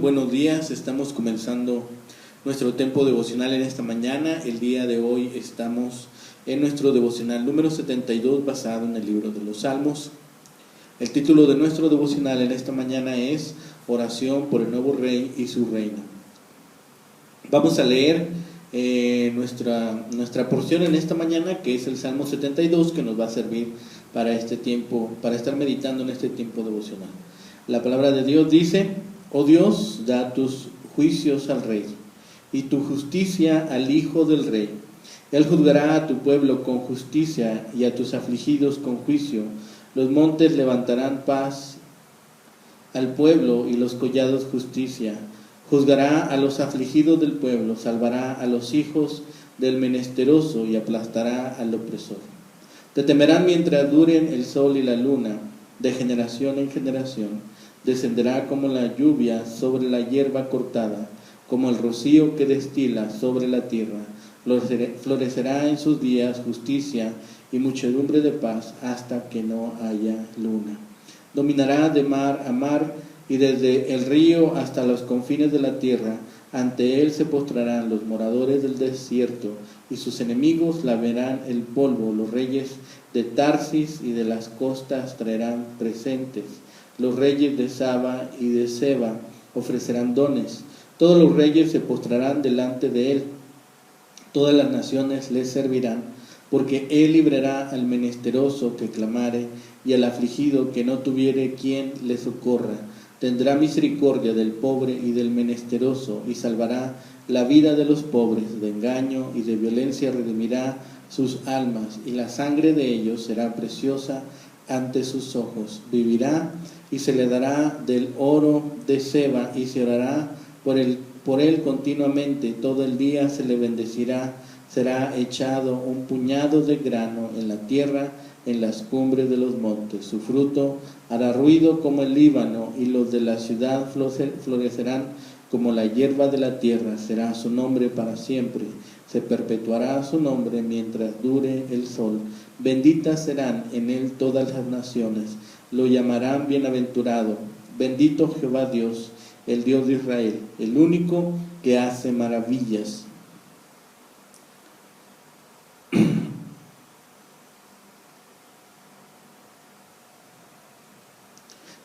hermanos, buenos días. Estamos comenzando nuestro tiempo devocional en esta mañana. El día de hoy estamos en nuestro devocional número 72 basado en el libro de los Salmos. El título de nuestro devocional en esta mañana es Oración por el nuevo Rey y su reino. Vamos a leer nuestra porción en esta mañana, que es el Salmo 72, que nos va a servir para este tiempo, para estar meditando en este tiempo devocional. La palabra de Dios dice: Oh Dios, da tus juicios al rey y tu justicia al hijo del rey. Él juzgará a tu pueblo con justicia y a tus afligidos con juicio. Los montes levantarán paz al pueblo y los collados justicia. Juzgará a los afligidos del pueblo, salvará a los hijos del menesteroso y aplastará al opresor. Te temerán mientras duren el sol y la luna, de generación en generación. Descenderá como la lluvia sobre la hierba cortada, como el rocío que destila sobre la tierra. Florecerá en sus días justicia y muchedumbre de paz hasta que no haya luna. Dominará de mar a mar y desde el río hasta los confines de la tierra. Ante él se postrarán los moradores del desierto y sus enemigos lamerán el polvo. Los reyes de Tarsis y de las costas traerán presentes. Los reyes de Saba y de Seba ofrecerán dones. Todos los reyes se postrarán delante de él. Todas las naciones le servirán, porque él librará al menesteroso que clamare y al afligido que no tuviere quien le socorra. Tendrá misericordia del pobre y del menesteroso y salvará la vida de los pobres. De engaño y de violencia redimirá sus almas, y la sangre de ellos será preciosa ante sus ojos. Vivirá y se le dará del oro de Seba y se orará por él continuamente. Todo el día se le bendecirá. Será echado un puñado de grano en la tierra, en las cumbres de los montes. Su fruto hará ruido como el Líbano, y los de la ciudad florecerán como la hierba de la tierra. Será su nombre para siempre. Se perpetuará su nombre mientras dure el sol. Benditas serán en él todas las naciones. Lo llamarán bienaventurado. Bendito Jehová Dios, el Dios de Israel, el único que hace maravillas.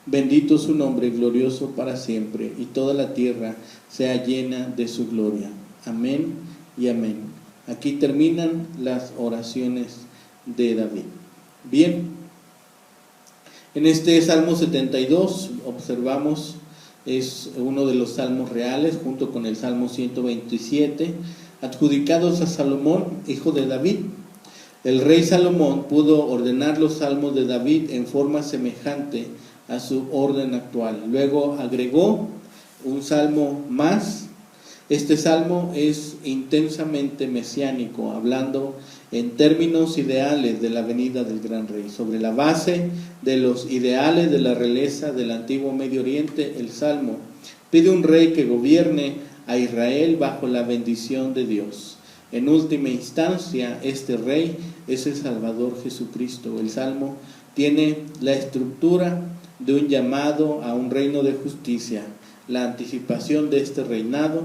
Bendito su nombre, glorioso para siempre, y toda la tierra sea llena de su gloria. Amén y amén. Aquí terminan las oraciones de David. Bien, en este Salmo 72 observamos, es uno de los salmos reales, junto con el Salmo 127, adjudicados a Salomón, hijo de David. El rey Salomón pudo ordenar los salmos de David en forma semejante a su orden actual. Luego agregó un salmo más. Este salmo es intensamente mesiánico, hablando en términos ideales de la venida del gran rey. Sobre la base de los ideales de la realeza del antiguo Medio Oriente, el salmo pide un rey que gobierne a Israel bajo la bendición de Dios. En última instancia, este rey es el Salvador Jesucristo. El salmo tiene la estructura de un llamado a un reino de justicia, la anticipación de este reinado,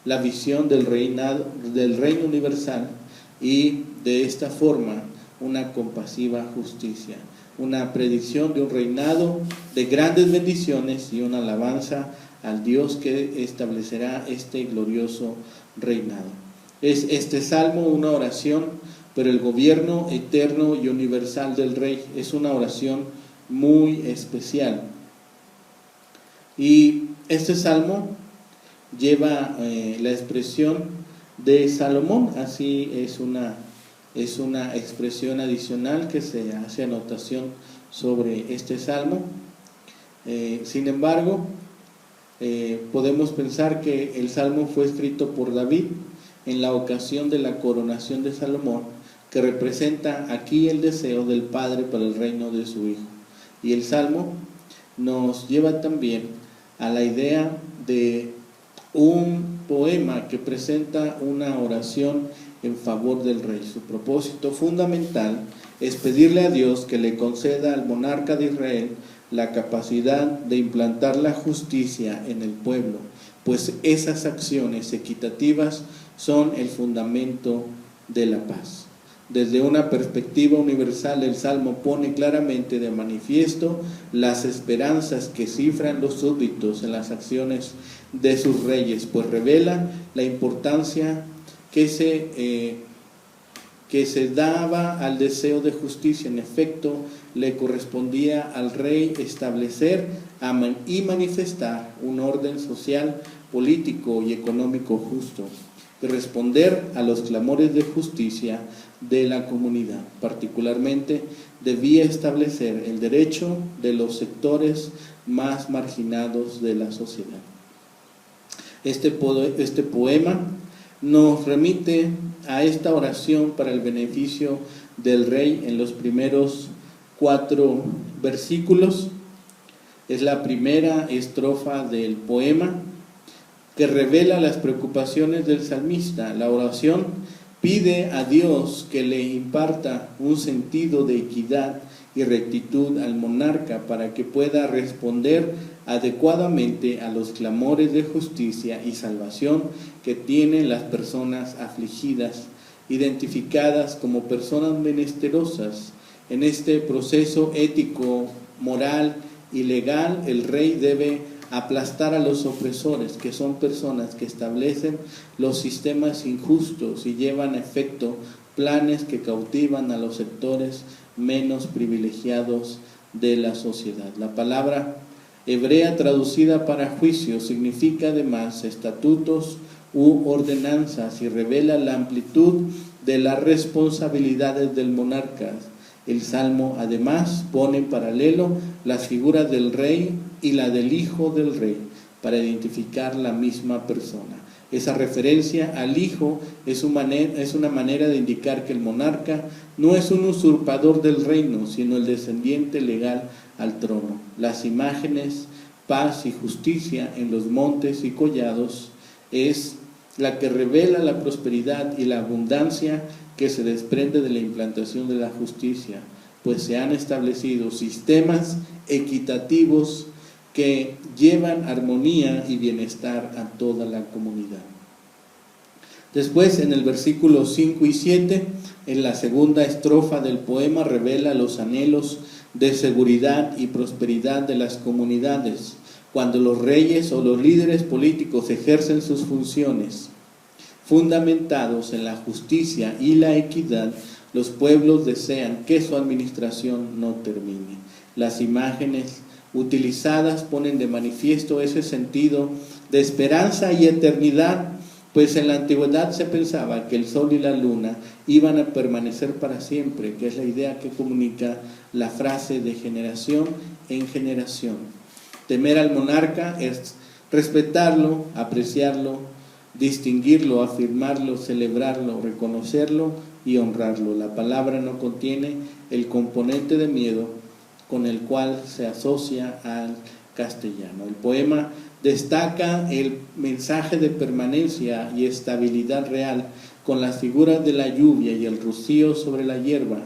la visión del reino universal, y de esta forma una compasiva justicia, una predicción de un reinado de grandes bendiciones y una alabanza al Dios que establecerá este glorioso reinado. Es este salmo una oración, pero el gobierno eterno y universal del rey es una oración muy especial. Y este salmo lleva la expresión de Salomón. Así es una expresión adicional que se hace anotación sobre este salmo. Sin embargo, podemos pensar que el salmo fue escrito por David en la ocasión de la coronación de Salomón, que representa aquí el deseo del Padre para el reino de su Hijo. Y el salmo nos lleva también a la idea de un poema que presenta una oración en favor del rey. Su propósito fundamental es pedirle a Dios que le conceda al monarca de Israel la capacidad de implantar la justicia en el pueblo pues esas acciones equitativas son el fundamento de la paz. Desde una perspectiva universal, el Salmo pone claramente de manifiesto las esperanzas que cifran los súbditos en las acciones de sus reyes, pues revela la importancia que se daba al deseo de justicia. En efecto, le correspondía al rey establecer y manifestar un orden social, político y económico justo, y responder a los clamores de justicia de la comunidad. Particularmente, debía establecer el derecho de los sectores más marginados de la sociedad. Este poema nos remite a esta oración para el beneficio del rey en los primeros 4 versículos. Es la primera estrofa del poema que revela las preocupaciones del salmista. La oración pide a Dios que le imparta un sentido de equidad y rectitud al monarca para que pueda responder adecuadamente a los clamores de justicia y salvación que tienen las personas afligidas, identificadas como personas menesterosas. En este proceso ético, moral y legal, el rey debe aplastar a los opresores, que son personas que establecen los sistemas injustos y llevan a efecto planes que cautivan a los sectores menos privilegiados de la sociedad. La palabra hebrea traducida para juicio significa además estatutos u ordenanzas y revela la amplitud de las responsabilidades del monarca. El Salmo además pone en paralelo las figuras del rey y la del hijo del rey para identificar la misma persona. Esa referencia al hijo es una manera de indicar que el monarca no es un usurpador del reino, sino el descendiente legal al trono. Las imágenes, paz y justicia en los montes y collados es la que revela la prosperidad y la abundancia que se desprende de la implantación de la justicia, pues se han establecido sistemas equitativos que llevan armonía y bienestar a toda la comunidad. Después, en el versículo 5 y 7, en la segunda estrofa del poema, revela los anhelos de seguridad y prosperidad de las comunidades. Cuando los reyes o los líderes políticos ejercen sus funciones fundamentados en la justicia y la equidad, los pueblos desean que su administración no termine. Las imágenes utilizadas ponen de manifiesto ese sentido de esperanza y eternidad, pues en la antigüedad se pensaba que el sol y la luna iban a permanecer para siempre, que es la idea que comunica la frase de generación en generación. Temer al monarca es respetarlo, apreciarlo, distinguirlo, afirmarlo, celebrarlo, reconocerlo y honrarlo. La palabra no contiene el componente de miedo con el cual se asocia al castellano. El poema destaca el mensaje de permanencia y estabilidad real con las figuras de la lluvia y el rocío sobre la hierba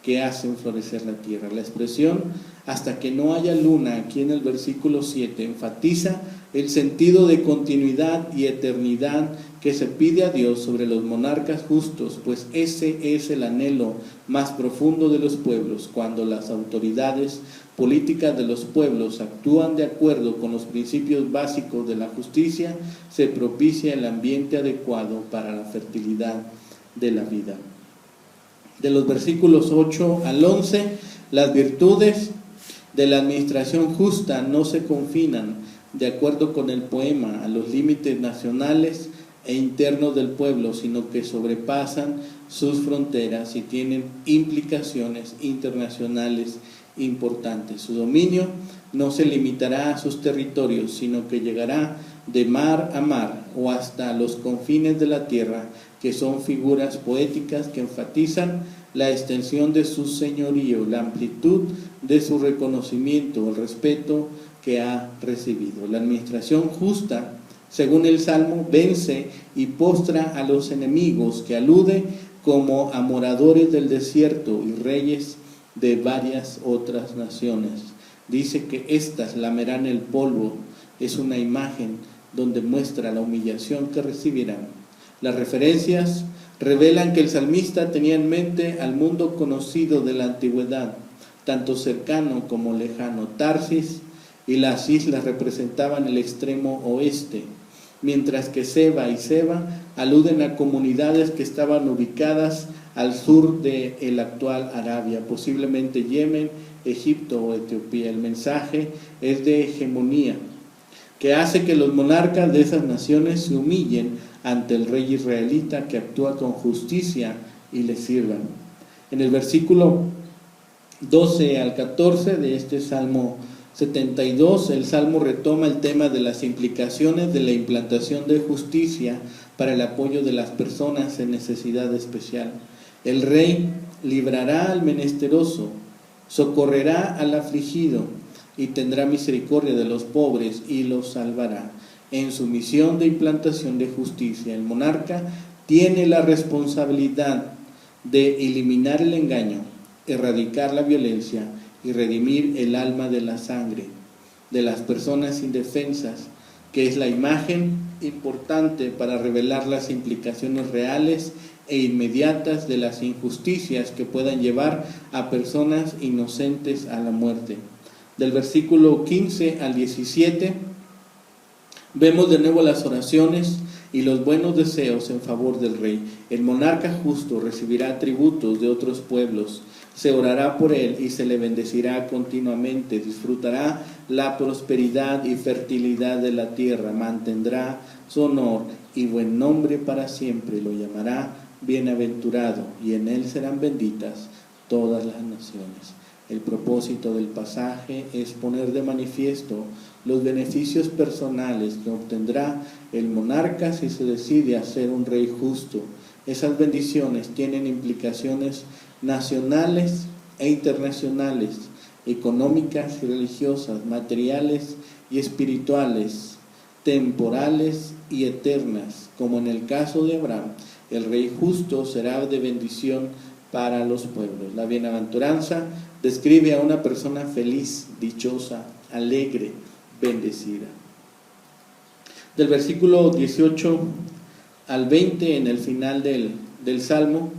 que hacen florecer la tierra. La expresión hasta que no haya luna, aquí en el versículo 7, enfatiza el sentido de continuidad y eternidad que se pide a Dios sobre los monarcas justos, pues ese es el anhelo más profundo de los pueblos. Cuando las autoridades políticas de los pueblos actúan de acuerdo con los principios básicos de la justicia, se propicia el ambiente adecuado para la fertilidad de la vida. De los versículos 8 al 11, las virtudes de la administración justa no se confinan, de acuerdo con el poema, a los límites nacionales e internos del pueblo, sino que sobrepasan sus fronteras y tienen implicaciones internacionales importantes. Su dominio no se limitará a sus territorios, sino que llegará de mar a mar o hasta los confines de la tierra, que son figuras poéticas que enfatizan la extensión de su señorío, la amplitud de su reconocimiento, el respeto que ha recibido. La administración justa, según el Salmo, vence y postra a los enemigos, que alude como a moradores del desierto y reyes de varias otras naciones. Dice que éstas lamerán el polvo, es una imagen donde muestra la humillación que recibirán. Las referencias revelan que el salmista tenía en mente al mundo conocido de la antigüedad, tanto cercano como lejano. Tarsis y las islas representaban el extremo oeste, mientras que Seba y Seba aluden a comunidades que estaban ubicadas al sur del actual Arabia, posiblemente Yemen, Egipto o Etiopía. El mensaje es de hegemonía, que hace que los monarcas de esas naciones se humillen ante el rey israelita que actúa con justicia y le sirvan. En el versículo 12 al 14 de este Salmo 72, el Salmo retoma el tema de las implicaciones de la implantación de justicia para el apoyo de las personas en necesidad especial. El rey librará al menesteroso, socorrerá al afligido y tendrá misericordia de los pobres y los salvará. En su misión de implantación de justicia, el monarca tiene la responsabilidad de eliminar el engaño, erradicar la violencia y redimir el alma de la sangre de las personas indefensas, que es la imagen importante para revelar las implicaciones reales e inmediatas de las injusticias que puedan llevar a personas inocentes a la muerte. Del versículo 15 al 17 vemos de nuevo las oraciones y los buenos deseos en favor del rey. El monarca justo recibirá tributos de otros pueblos, se orará por él y se le bendecirá continuamente, disfrutará la prosperidad y fertilidad de la tierra, mantendrá su honor y buen nombre para siempre, lo llamará bienaventurado y en él serán benditas todas las naciones. El propósito del pasaje es poner de manifiesto los beneficios personales que obtendrá el monarca si se decide a ser un rey justo. Esas bendiciones tienen implicaciones nacionales e internacionales, económicas y religiosas, materiales y espirituales, temporales y eternas. Como en el caso de Abraham, el rey justo será de bendición para los pueblos. La bienaventuranza describe a una persona feliz, dichosa, alegre, bendecida. Del versículo 18 al 20, en el final del Salmo,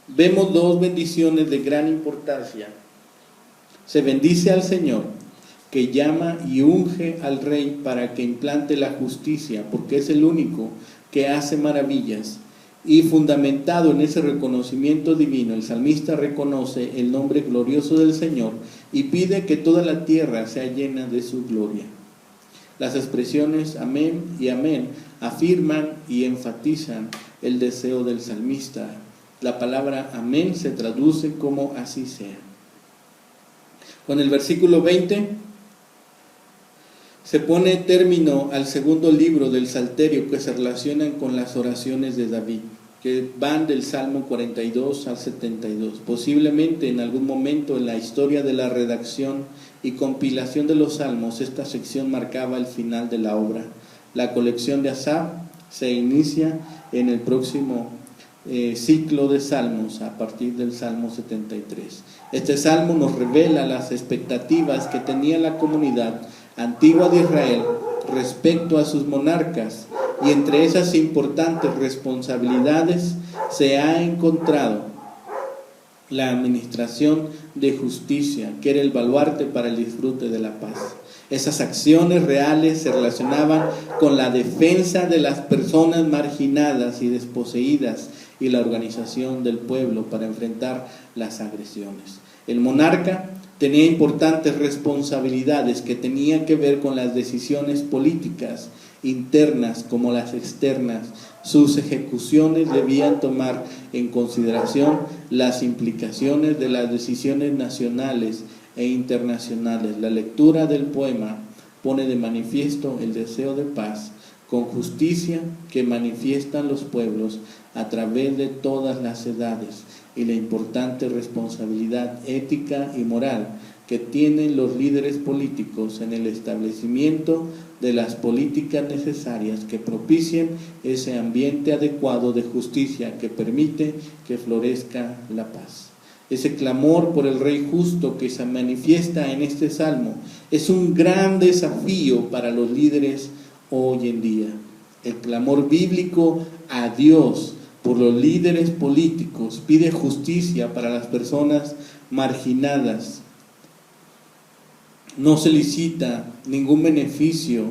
vemos dos bendiciones de gran importancia. Se bendice al Señor, que llama y unge al Rey para que implante la justicia, porque es el único que hace maravillas. Y fundamentado en ese reconocimiento divino, el salmista reconoce el nombre glorioso del Señor y pide que toda la tierra sea llena de su gloria. Las expresiones amén y amén afirman y enfatizan el deseo del salmista. La palabra amén se traduce como así sea. Con el versículo 20 se pone término al segundo libro del Salterio, que se relacionan con las oraciones de David, que van del Salmo 42 al 72. Posiblemente en algún momento en la historia de la redacción y compilación de los salmos, esta sección marcaba el final de la obra. La colección de Asaf se inicia en el próximo ciclo de salmos a partir del Salmo 73. Este salmo nos revela las expectativas que tenía la comunidad antigua de Israel respecto a sus monarcas, y entre esas importantes responsabilidades se ha encontrado la administración de justicia, que era el baluarte para el disfrute de la paz. Esas acciones reales se relacionaban con la defensa de las personas marginadas y desposeídas y la organización del pueblo para enfrentar las agresiones. El monarca tenía importantes responsabilidades que tenían que ver con las decisiones políticas internas como las externas. Sus ejecuciones debían tomar en consideración las implicaciones de las decisiones nacionales e internacionales. La lectura del poema pone de manifiesto el deseo de paz con justicia que manifiestan los pueblos a través de todas las edades y la importante responsabilidad ética y moral que tienen los líderes políticos en el establecimiento de las políticas necesarias que propicien ese ambiente adecuado de justicia que permite que florezca la paz. Ese clamor por el Rey justo que se manifiesta en este salmo es un gran desafío para los líderes hoy en día. El clamor bíblico a Dios por los líderes políticos pide justicia para las personas marginadas. No solicita ningún beneficio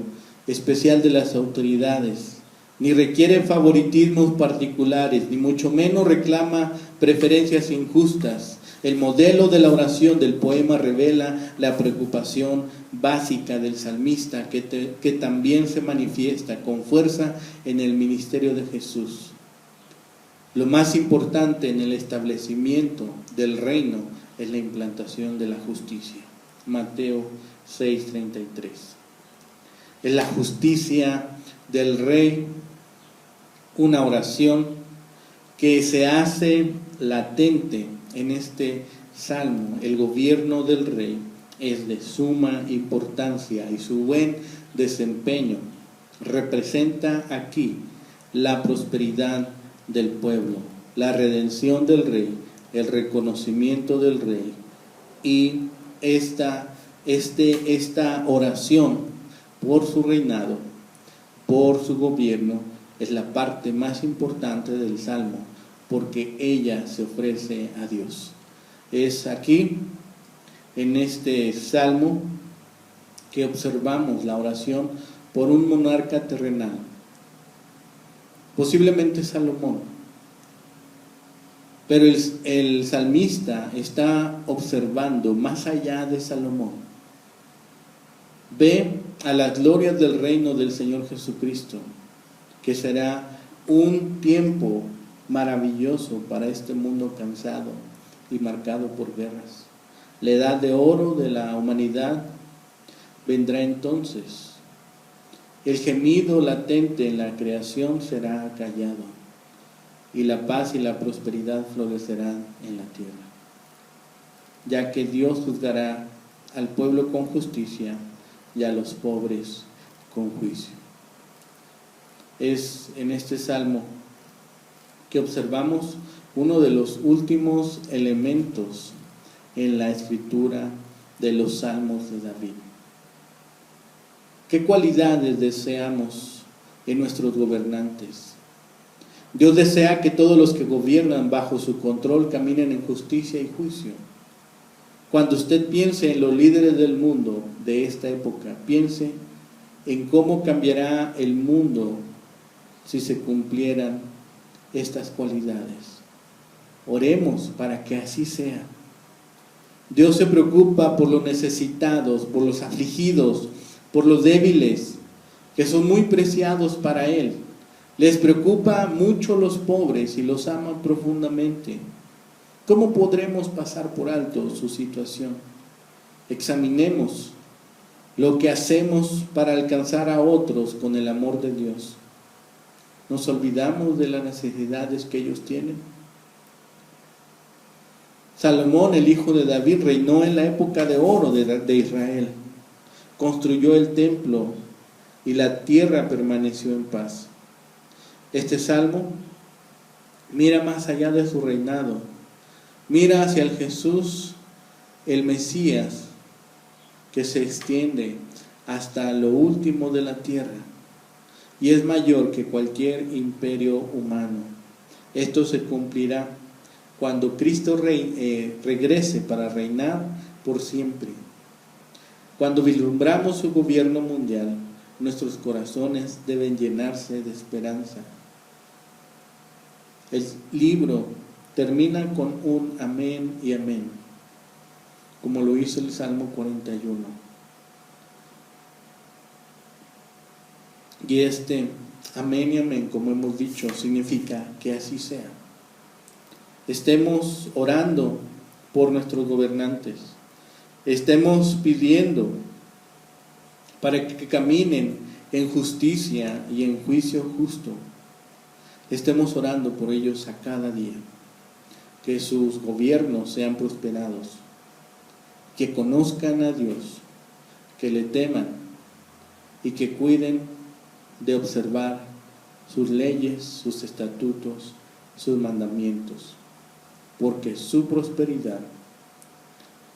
especial de las autoridades, ni requiere favoritismos particulares, ni mucho menos reclama preferencias injustas. El modelo de la oración del poema revela la preocupación básica del salmista que también se manifiesta con fuerza en el ministerio de Jesús. Lo más importante en el establecimiento del reino es la implantación de la justicia. Mateo 6:33. Es la justicia del rey, una oración que se hace latente en este salmo. El gobierno del rey es de suma importancia y su buen desempeño representa aquí la prosperidad del pueblo, la redención del rey, el reconocimiento del rey. Y esta oración por su reinado, por su gobierno, es la parte más importante del salmo, porque ella se ofrece a Dios. Es aquí, en este salmo, que observamos la oración por un monarca terrenal, posiblemente Salomón. Pero el salmista está observando más allá de Salomón. Ve a las glorias del reino del Señor Jesucristo, que será un tiempo maravilloso para este mundo cansado y marcado por guerras. La edad de oro de la humanidad vendrá entonces. El gemido latente en la creación será callado y la paz y la prosperidad florecerán en la tierra, ya que Dios juzgará al pueblo con justicia y a los pobres con juicio. Es en este salmo que observamos uno de los últimos elementos en la escritura de los salmos de David. ¿Qué cualidades deseamos en nuestros gobernantes? Dios desea que todos los que gobiernan bajo su control caminen en justicia y juicio. Cuando usted piense en los líderes del mundo de esta época, piense en cómo cambiará el mundo si se cumplieran estas cualidades. Oremos para que así sea. Dios se preocupa por los necesitados, por los afligidos, por los débiles, que son muy preciados para Él. Les preocupa mucho los pobres y los ama profundamente. ¿Cómo podremos pasar por alto su situación? Examinemos lo que hacemos para alcanzar a otros con el amor de Dios. ¿Nos olvidamos de las necesidades que ellos tienen? Salomón, el hijo de David, reinó en la época de oro de Israel. Construyó el templo y la tierra permaneció en paz. Este salmo mira más allá de su reinado. Mira hacia el Jesús, el Mesías, que se extiende hasta lo último de la tierra y es mayor que cualquier imperio humano. Esto se cumplirá cuando Cristo regrese para reinar por siempre. Cuando vislumbramos su gobierno mundial, nuestros corazones deben llenarse de esperanza. El libro termina con un amén y amén, como lo hizo el Salmo 41. Y este amén y amén, como hemos dicho, significa que así sea. Estemos orando por nuestros gobernantes, estemos pidiendo para que caminen en justicia y en juicio justo. Estemos orando por ellos a cada día, que sus gobiernos sean prosperados, que conozcan a Dios, que le teman y que cuiden de observar sus leyes, sus estatutos, sus mandamientos, porque su prosperidad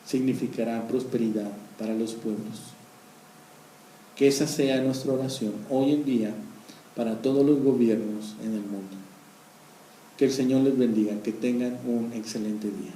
significará prosperidad para los pueblos. Que esa sea nuestra oración hoy en día para todos los gobiernos en el mundo. Que el Señor les bendiga, que tengan un excelente día.